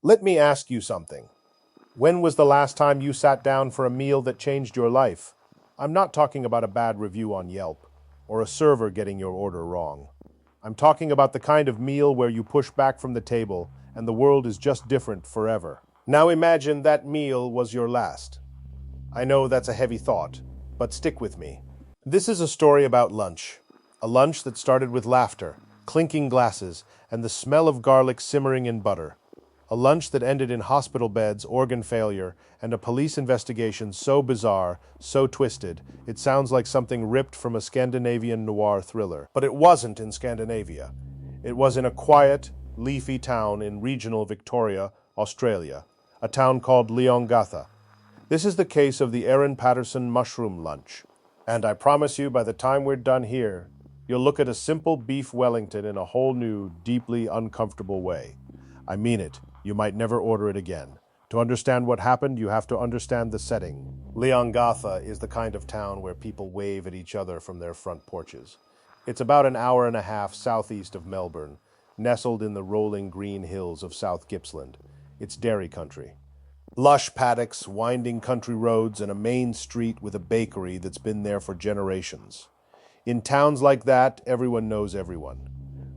Let me ask you something. When was the last time you sat down for a meal that changed your life? I'm not talking about a bad review on Yelp or a server getting your order wrong. I'm talking about the kind of meal where you push back from the table and the world is just different forever. Now imagine that meal was your last. I know that's a heavy thought, but stick with me. This is a story about lunch. A lunch that started with laughter, clinking glasses, and the smell of garlic simmering in butter. A lunch that ended in hospital beds, organ failure, and a police investigation so bizarre, so twisted, it sounds like something ripped from a Scandinavian noir thriller. But it wasn't in Scandinavia. It was in a quiet, leafy town in regional Victoria, Australia, a town called Leongatha. This is the case of the Erin Patterson mushroom lunch. And I promise you, by the time we're done here, you'll look at a simple beef Wellington in a whole new, deeply uncomfortable way. I mean it. You might never order it again. To understand what happened, you have to understand the setting. Leongatha is the kind of town where people wave at each other from their front porches. It's about an hour and a half southeast of Melbourne, nestled in the rolling green hills of South Gippsland. It's dairy country. Lush paddocks, winding country roads, and a main street with a bakery that's been there for generations. In towns like that, everyone knows everyone.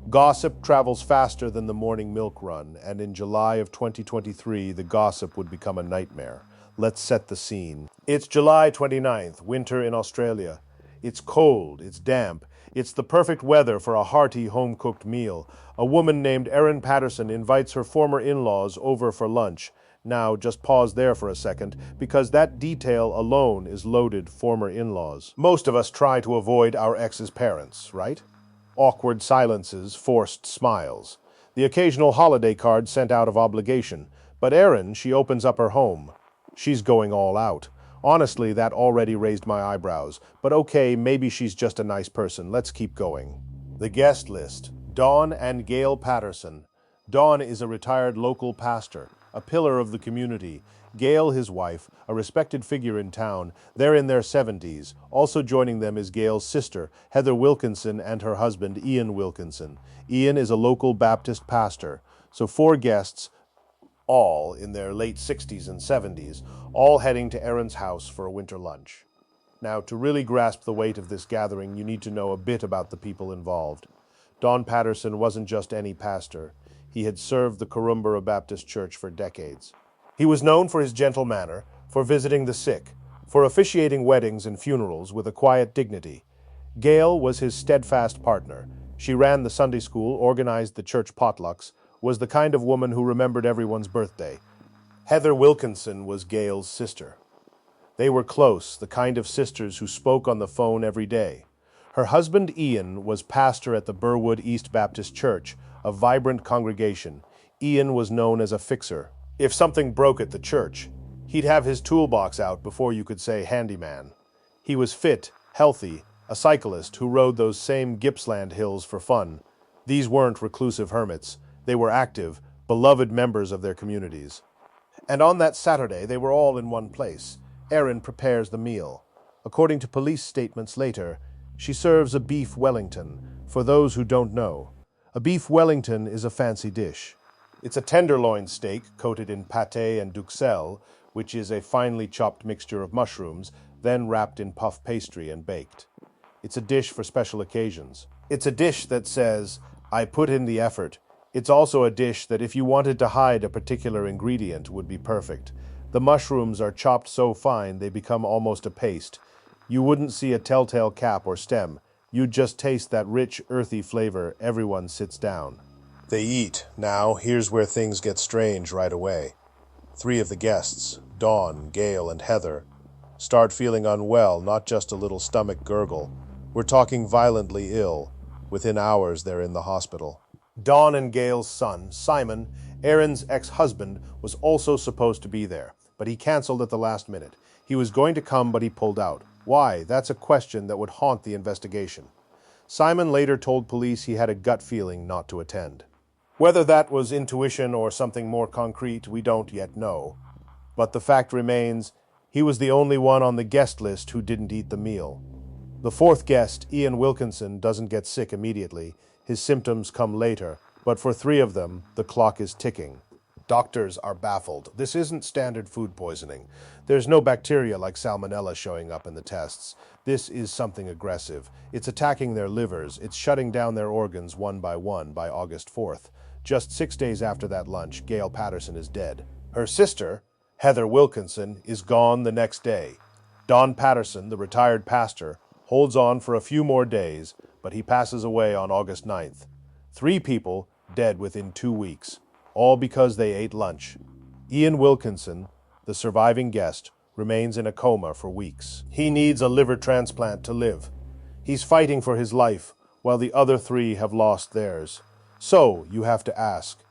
Gossip travels faster than the morning milk run, and in July of 2023, the gossip would become a nightmare. Let's set the scene. It's July 29th, winter in Australia. It's cold, it's damp, it's the perfect weather for a hearty, home-cooked meal. A woman named Erin Patterson invites her former in-laws over for lunch. Now, just pause there for a second, because that detail alone is loaded former in-laws. Most of us try to avoid our ex's parents, right? Awkward silences, forced smiles. The occasional holiday card sent out of obligation. But Erin, she opens up her home. She's going all out. Honestly, that already raised my eyebrows. But okay, maybe she's just a nice person. Let's keep going. The guest list. Dawn and Gail Patterson. Dawn is a retired local pastor, a pillar of the community. Gail, his wife, a respected figure in town. They're in their 70s. Also joining them is Gail's sister, Heather Wilkinson, and her husband, Ian Wilkinson. Ian is a local Baptist pastor. So 4 guests, all in their late 60s and 70s, all heading to Erin's house for a winter lunch. Now, to really grasp the weight of this gathering, you need to know a bit about the people involved. Don Patterson wasn't just any pastor. He had served the Corumba Baptist Church for decades. He was known for his gentle manner, for visiting the sick, for officiating weddings and funerals with a quiet dignity. Gail was his steadfast partner. She ran the Sunday school, organized the church potlucks, was the kind of woman who remembered everyone's birthday. Heather Wilkinson was Gail's sister. They were close, the kind of sisters who spoke on the phone every day. Her husband Ian was pastor at the Burwood East Baptist Church, a vibrant congregation. Ian was known as a fixer. If something broke at the church, he'd have his toolbox out before you could say handyman. He was fit, healthy, a cyclist who rode those same Gippsland hills for fun. These weren't reclusive hermits. They were active, beloved members of their communities. And on that Saturday, they were all in one place. Erin prepares the meal. According to police statements later, she serves a beef Wellington. For those who don't know, a beef Wellington is a fancy dish. It's a tenderloin steak coated in pâté and duxelles, which is a finely chopped mixture of mushrooms, then wrapped in puff pastry and baked. It's a dish for special occasions. It's a dish that says, I put in the effort. It's also a dish that if you wanted to hide a particular ingredient would be perfect. The mushrooms are chopped so fine they become almost a paste. You wouldn't see a telltale cap or stem. You'd just taste that rich, earthy flavor. Everyone sits down. They eat. Now, here's where things get strange right away. 3 of the guests, Dawn, Gail, and Heather, start feeling unwell, not just a little stomach gurgle. We're talking violently ill. Within hours, they're in the hospital. Dawn and Gail's son, Simon, Erin's ex-husband, was also supposed to be there, but he canceled at the last minute. He was going to come, but he pulled out. Why? That's a question that would haunt the investigation. Simon later told police he had a gut feeling not to attend. Whether that was intuition or something more concrete, we don't yet know. But the fact remains, he was the only one on the guest list who didn't eat the meal. The 4th guest, Ian Wilkinson, doesn't get sick immediately. His symptoms come later, but for 3 of them, the clock is ticking. Doctors are baffled. This isn't standard food poisoning. There's no bacteria like salmonella showing up in the tests. This is something aggressive. It's attacking their livers. It's shutting down their organs one by August 4th. Just 6 days after that lunch, Gail Patterson is dead. Her sister, Heather Wilkinson, is gone the next day. Don Patterson, the retired pastor, holds on for a few more days, but he passes away on August 9th. 3 people dead within 2 weeks, all because they ate lunch. Ian Wilkinson, the surviving guest, remains in a coma for weeks. He needs a liver transplant to live. He's fighting for his life, while the other 3 have lost theirs. So, you have to ask,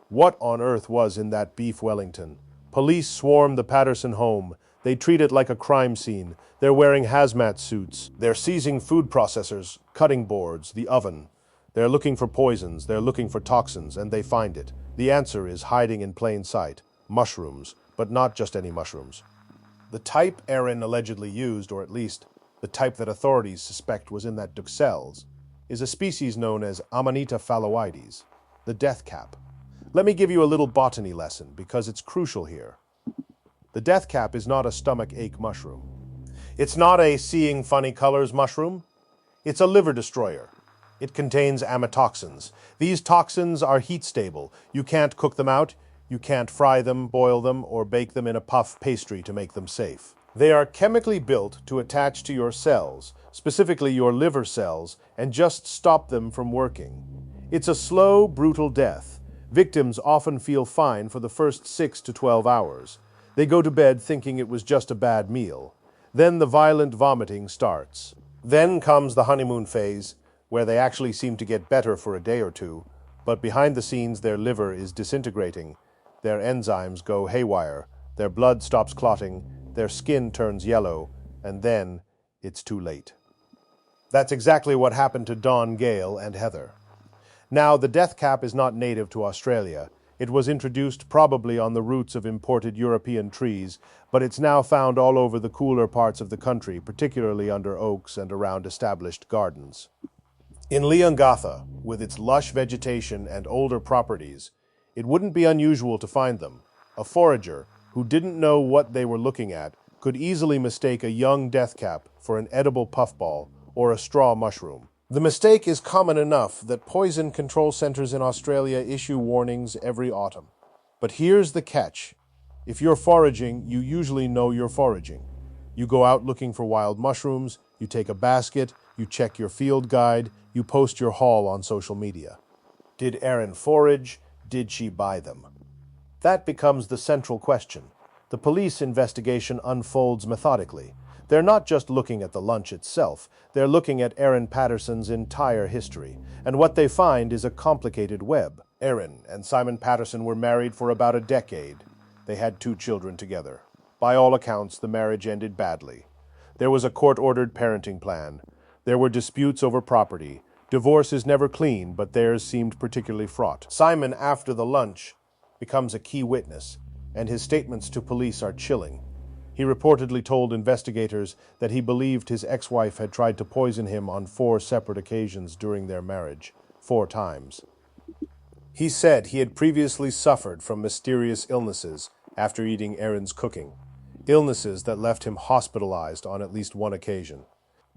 what on earth was in that Beef Wellington? Police swarm the Patterson home. They treat it like a crime scene. They're wearing hazmat suits. They're seizing food processors, cutting boards, the oven. They're looking for poisons, they're looking for toxins, and they find it. The answer is hiding in plain sight. Mushrooms, but not just any mushrooms. The type Erin allegedly used, or at least the type that authorities suspect was in that duxelles, is a species known as Amanita phalloides, the death cap. Let me give you a little botany lesson, because it's crucial here. The death cap is not a stomach ache mushroom. It's not a seeing funny colors mushroom. It's a liver destroyer. It contains amatoxins. These toxins are heat stable. You can't cook them out. You can't fry them, boil them, or bake them in a puff pastry to make them safe. They are chemically built to attach to your cells, specifically your liver cells, and just stop them from working. It's a slow, brutal death. Victims often feel fine for the first 6 to 12 hours. They go to bed thinking it was just a bad meal. Then the violent vomiting starts. Then comes the honeymoon phase, where they actually seem to get better for a day or 2, but behind the scenes their liver is disintegrating, their enzymes go haywire, their blood stops clotting, their skin turns yellow, and then it's too late. That's exactly what happened to Don, Gail, and Heather. Now, the death cap is not native to Australia. It was introduced probably on the roots of imported European trees, but it's now found all over the cooler parts of the country, particularly under oaks and around established gardens. In Leongatha, with its lush vegetation and older properties, it wouldn't be unusual to find them. A forager, who didn't know what they were looking at, could easily mistake a young death cap for an edible puffball or a straw mushroom. The mistake is common enough that poison control centers in Australia issue warnings every autumn. But here's the catch. If you're foraging, you usually know you're foraging. You go out looking for wild mushrooms, you take a basket, you check your field guide, you post your haul on social media. Did Erin forage? Did she buy them? That becomes the central question. The police investigation unfolds methodically. They're not just looking at the lunch itself, they're looking at Erin Patterson's entire history, and what they find is a complicated web. Erin and Simon Patterson were married for about a decade. They had 2 children together. By all accounts, the marriage ended badly. There was a court-ordered parenting plan. There were disputes over property. Divorce is never clean, but theirs seemed particularly fraught. Simon, after the lunch, becomes a key witness, and his statements to police are chilling. He reportedly told investigators that he believed his ex-wife had tried to poison him on 4 separate occasions during their marriage, 4 times. He said he had previously suffered from mysterious illnesses after eating Erin's cooking, illnesses that left him hospitalized on at least 1 occasion.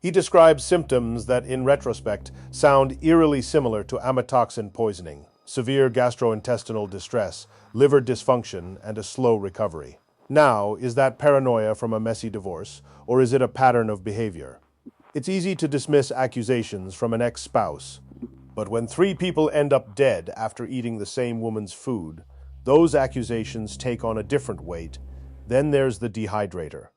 He described symptoms that, in retrospect, sound eerily similar to amatoxin poisoning, severe gastrointestinal distress, liver dysfunction, and a slow recovery. Now, is that paranoia from a messy divorce, or is it a pattern of behavior? It's easy to dismiss accusations from an ex-spouse, but when 3 people end up dead after eating the same woman's food, those accusations take on a different weight. Then there's the dehydrator.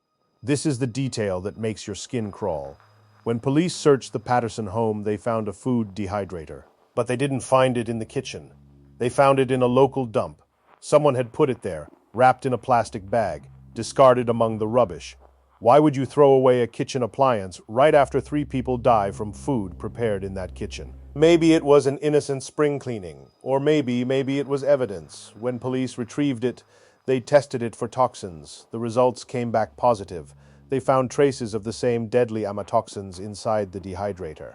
This is the detail that makes your skin crawl. When police searched the Patterson home, they found a food dehydrator. But they didn't find it in the kitchen. They found it in a local dump. Someone had put it there, wrapped in a plastic bag, discarded among the rubbish. Why would you throw away a kitchen appliance right after 3 people die from food prepared in that kitchen? Maybe it was an innocent spring cleaning, or maybe it was evidence. When police retrieved it, they tested it for toxins. The results came back positive. They found traces of the same deadly amatoxins inside the dehydrator.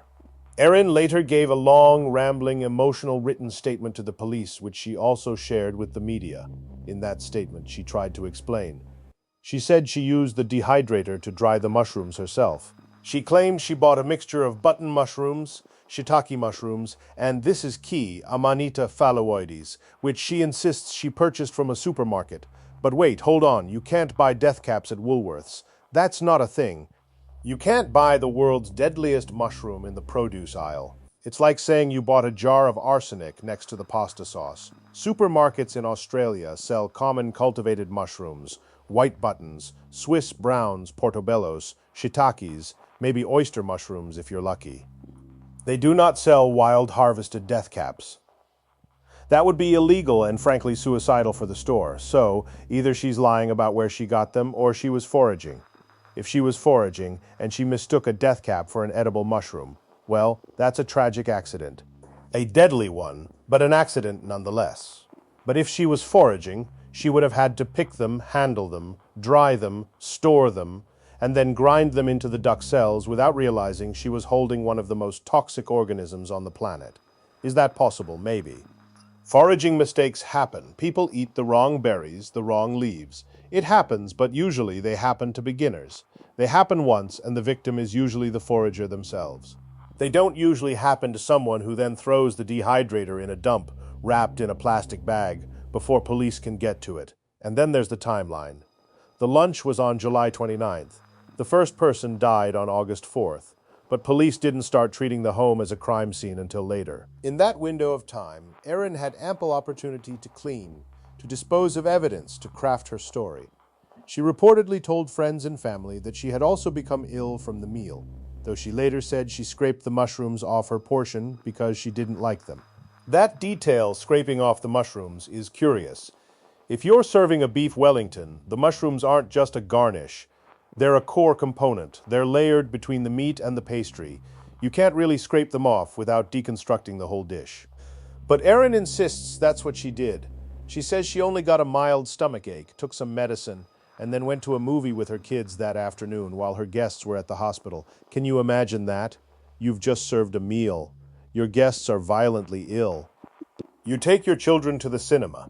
Erin later gave a long, rambling, emotional written statement to the police, which she also shared with the media. In that statement, she tried to explain. She said she used the dehydrator to dry the mushrooms herself. She claimed she bought a mixture of button mushrooms, shiitake mushrooms, and this is key, Amanita phalloides, which she insists she purchased from a supermarket. But wait, hold on, you can't buy death caps at Woolworths. That's not a thing. You can't buy the world's deadliest mushroom in the produce aisle. It's like saying you bought a jar of arsenic next to the pasta sauce. Supermarkets in Australia sell common cultivated mushrooms, white buttons, Swiss browns, portobellos, shiitakes, maybe oyster mushrooms if you're lucky. They do not sell wild harvested death caps. That would be illegal and frankly suicidal for the store, so either she's lying about where she got them or she was foraging. If she was foraging and she mistook a death cap for an edible mushroom, well, that's a tragic accident. A deadly one, but an accident nonetheless. But if she was foraging, she would have had to pick them, handle them, dry them, store them, and then grind them into the duck cells without realizing she was holding one of the most toxic organisms on the planet. Is that possible? Maybe. Foraging mistakes happen. People eat the wrong berries, the wrong leaves. It happens, but usually they happen to beginners. They happen once, and the victim is usually the forager themselves. They don't usually happen to someone who then throws the dehydrator in a dump, wrapped in a plastic bag, before police can get to it. And then there's the timeline. The lunch was on July 29th. The first person died on August 4th. But police didn't start treating the home as a crime scene until later. In that window of time, Erin had ample opportunity to clean, to dispose of evidence, to craft her story. She reportedly told friends and family that she had also become ill from the meal, though she later said she scraped the mushrooms off her portion because she didn't like them. That detail, scraping off the mushrooms, is curious. If you're serving a Beef Wellington, the mushrooms aren't just a garnish. They're a core component. They're layered between the meat and the pastry. You can't really scrape them off without deconstructing the whole dish. But Erin insists that's what she did. She says she only got a mild stomachache, took some medicine, and then went to a movie with her kids that afternoon while her guests were at the hospital. Can you imagine that? You've just served a meal. Your guests are violently ill. You take your children to the cinema.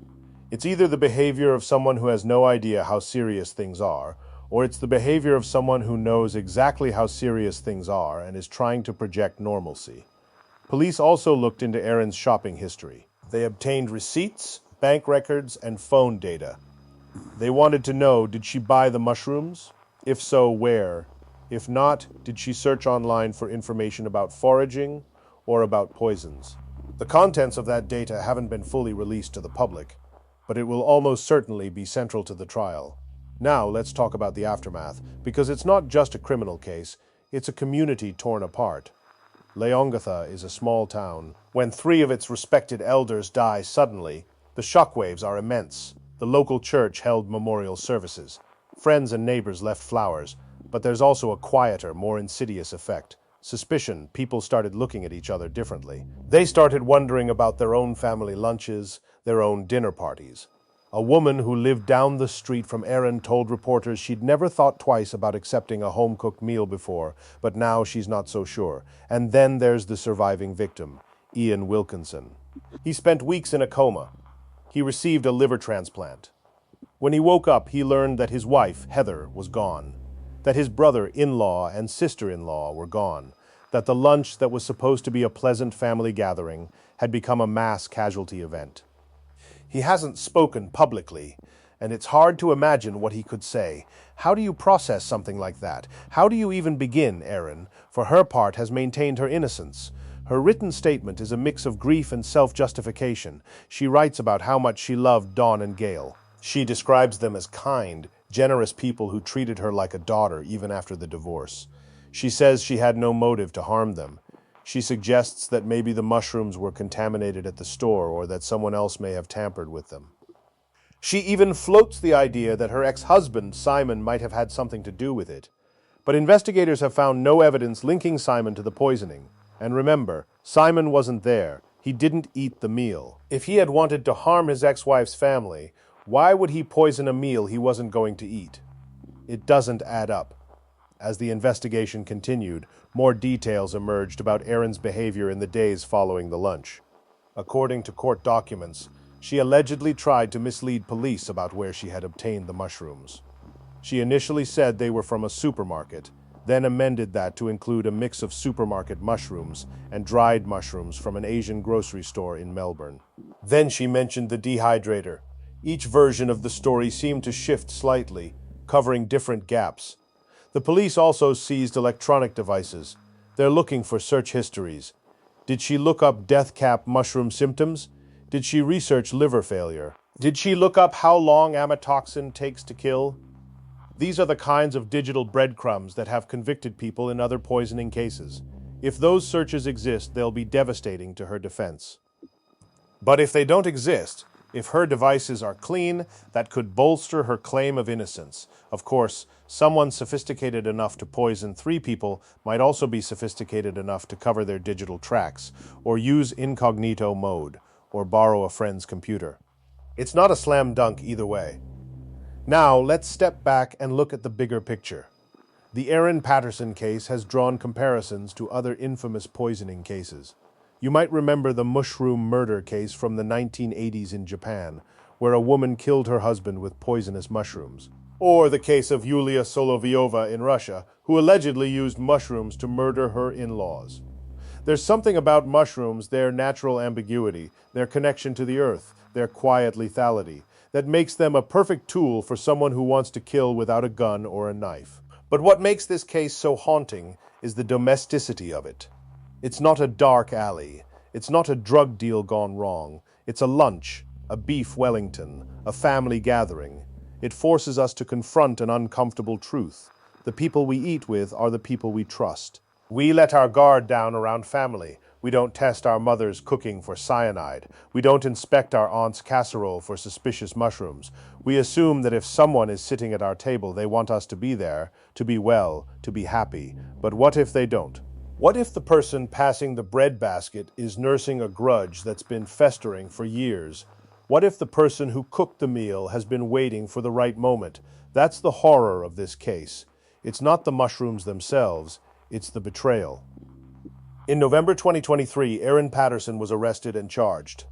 It's either the behavior of someone who has no idea how serious things are, or it's the behavior of someone who knows exactly how serious things are and is trying to project normalcy. Police also looked into Erin's shopping history. They obtained receipts, bank records, and phone data. They wanted to know, did she buy the mushrooms? If so, where? If not, did she search online for information about foraging or about poisons? The contents of that data haven't been fully released to the public, but it will almost certainly be central to the trial. Now let's talk about the aftermath, because it's not just a criminal case, it's a community torn apart. Leongatha is a small town. When 3 of its respected elders die suddenly, the shockwaves are immense. The local church held memorial services. Friends and neighbors left flowers, but there's also a quieter, more insidious effect. Suspicion. People started looking at each other differently. They started wondering about their own family lunches, their own dinner parties. A woman who lived down the street from Erin told reporters she'd never thought twice about accepting a home-cooked meal before, but now she's not so sure. And then there's the surviving victim, Ian Wilkinson. He spent weeks in a coma. He received a liver transplant. When he woke up, he learned that his wife, Heather, was gone, that his brother-in-law and sister-in-law were gone, that the lunch that was supposed to be a pleasant family gathering had become a mass casualty event. He hasn't spoken publicly, and it's hard to imagine what he could say. How do you process something like that? How do you even begin? Erin, for her part, has maintained her innocence. Her written statement is a mix of grief and self-justification. She writes about how much she loved Dawn and Gail. She describes them as kind, generous people who treated her like a daughter even after the divorce. She says she had no motive to harm them. She suggests that maybe the mushrooms were contaminated at the store or that someone else may have tampered with them. She even floats the idea that her ex-husband, Simon, might have had something to do with it. But investigators have found no evidence linking Simon to the poisoning. And remember, Simon wasn't there. He didn't eat the meal. If he had wanted to harm his ex-wife's family, why would he poison a meal he wasn't going to eat? It doesn't add up. As the investigation continued, more details emerged about Erin's behavior in the days following the lunch. According to court documents, she allegedly tried to mislead police about where she had obtained the mushrooms. She initially said they were from a supermarket, then amended that to include a mix of supermarket mushrooms and dried mushrooms from an Asian grocery store in Melbourne. Then she mentioned the dehydrator. Each version of the story seemed to shift slightly, covering different gaps. The police also seized electronic devices. They're looking for search histories. Did she look up death cap mushroom symptoms? Did she research liver failure? Did she look up how long amatoxin takes to kill? These are the kinds of digital breadcrumbs that have convicted people in other poisoning cases. If those searches exist, they'll be devastating to her defense. But if they don't exist, if her devices are clean, that could bolster her claim of innocence. Of course, someone sophisticated enough to poison 3 people might also be sophisticated enough to cover their digital tracks, or use incognito mode, or borrow a friend's computer. It's not a slam dunk either way. Now, let's step back and look at the bigger picture. The Erin Patterson case has drawn comparisons to other infamous poisoning cases. You might remember the mushroom murder case from the 1980s in Japan, where a woman killed her husband with poisonous mushrooms. Or the case of Yulia Solovyova in Russia, who allegedly used mushrooms to murder her in-laws. There's something about mushrooms, their natural ambiguity, their connection to the earth, their quiet lethality, that makes them a perfect tool for someone who wants to kill without a gun or a knife. But what makes this case so haunting is the domesticity of it. It's not a dark alley. It's not a drug deal gone wrong. It's a lunch, a Beef Wellington, a family gathering. It forces us to confront an uncomfortable truth. The people we eat with are the people we trust. We let our guard down around family. We don't test our mother's cooking for cyanide. We don't inspect our aunt's casserole for suspicious mushrooms. We assume that if someone is sitting at our table, they want us to be there, to be well, to be happy. But what if they don't? What if the person passing the bread basket is nursing a grudge that's been festering for years? What if the person who cooked the meal has been waiting for the right moment? That's the horror of this case. It's not the mushrooms themselves, it's the betrayal. In November 2023, Erin Patterson was arrested and charged.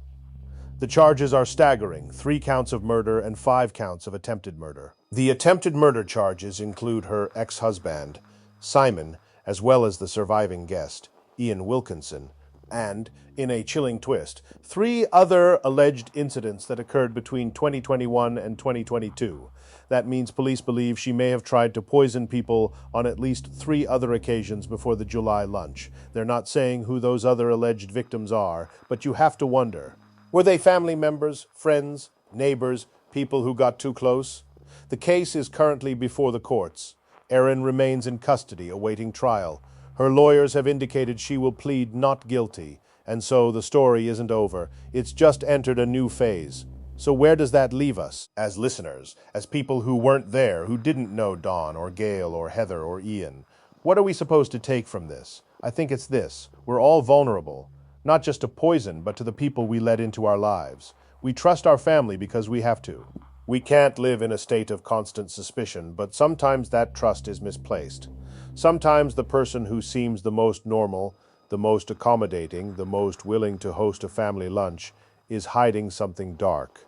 The charges are staggering: 3 counts of murder and 5 counts of attempted murder. The attempted murder charges include her ex-husband, Simon, as well as the surviving guest, Ian Wilkinson, and, in a chilling twist, 3 other alleged incidents that occurred between 2021 and 2022. That means police believe she may have tried to poison people on at least 3 other occasions before the July lunch. They're not saying who those other alleged victims are, but you have to wonder. Were they family members, friends, neighbors, people who got too close? The case is currently before the courts. Erin remains in custody, awaiting trial. Her lawyers have indicated she will plead not guilty, and so the story isn't over. It's just entered a new phase. So where does that leave us, as listeners, as people who weren't there, who didn't know Dawn or Gail or Heather or Ian? What are we supposed to take from this? I think it's this: we're all vulnerable, not just to poison, but to the people we let into our lives. We trust our family because we have to. We can't live in a state of constant suspicion, but sometimes that trust is misplaced. Sometimes the person who seems the most normal, the most accommodating, the most willing to host a family lunch is hiding something dark.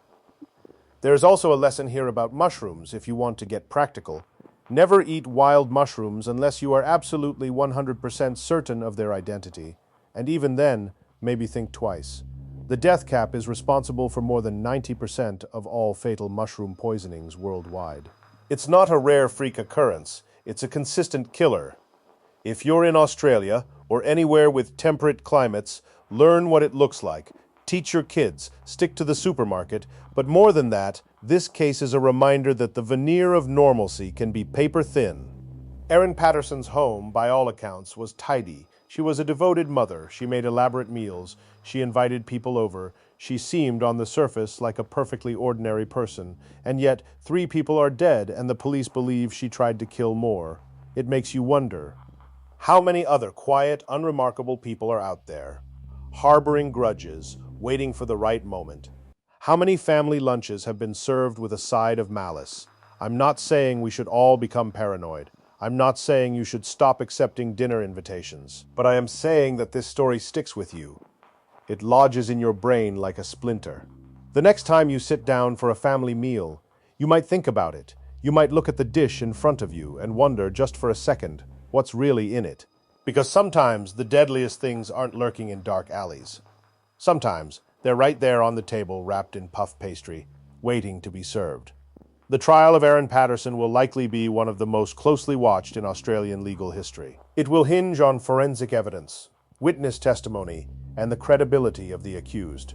There's also a lesson here about mushrooms, if you want to get practical. Never eat wild mushrooms unless you are absolutely 100% certain of their identity. And even then, maybe think twice. The death cap is responsible for more than 90% of all fatal mushroom poisonings worldwide. It's not a rare freak occurrence. It's a consistent killer. If you're in Australia or anywhere with temperate climates, learn what it looks like. Teach your kids, stick to the supermarket, but more than that, this case is a reminder that the veneer of normalcy can be paper thin. Erin Patterson's home, by all accounts, was tidy. She was a devoted mother. She made elaborate meals. She invited people over. She seemed, on the surface, like a perfectly ordinary person. And yet, 3 people are dead, and the police believe she tried to kill more. It makes you wonder, how many other quiet, unremarkable people are out there, harboring grudges, waiting for the right moment? How many family lunches have been served with a side of malice? I'm not saying we should all become paranoid. I'm not saying you should stop accepting dinner invitations, but I am saying that this story sticks with you. It lodges in your brain like a splinter. The next time you sit down for a family meal, you might think about it. You might look at the dish in front of you and wonder just for a second what's really in it. Because sometimes the deadliest things aren't lurking in dark alleys. Sometimes they're right there on the table wrapped in puff pastry, waiting to be served. The trial of Erin Patterson will likely be one of the most closely watched in Australian legal history. It will hinge on forensic evidence, witness testimony, and the credibility of the accused.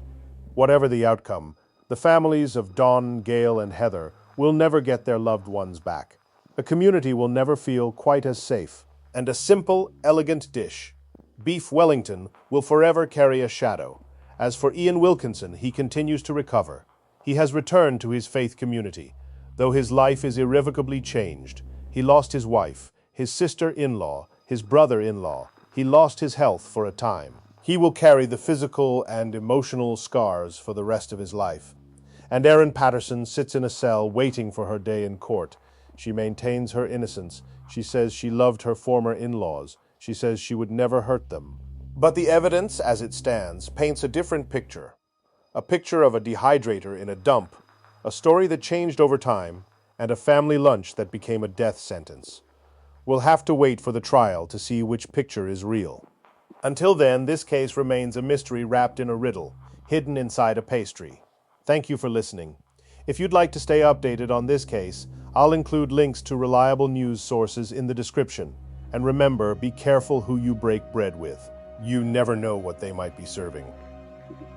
Whatever the outcome, the families of Dawn, Gail, and Heather will never get their loved ones back. The community will never feel quite as safe. And a simple, elegant dish, Beef Wellington, will forever carry a shadow. As for Ian Wilkinson, he continues to recover. He has returned to his faith community, though his life is irrevocably changed. He lost his wife, his sister-in-law, his brother-in-law. He lost his health for a time. He will carry the physical and emotional scars for the rest of his life. And Erin Patterson sits in a cell waiting for her day in court. She maintains her innocence. She says she loved her former in-laws. She says she would never hurt them. But the evidence, as it stands, paints a different picture. A picture of a dehydrator in a dump, a story that changed over time, and a family lunch that became a death sentence. We'll have to wait for the trial to see which picture is real. Until then, this case remains a mystery wrapped in a riddle, hidden inside a pastry. Thank you for listening. If you'd like to stay updated on this case, I'll include links to reliable news sources in the description. And remember, be careful who you break bread with. You never know what they might be serving.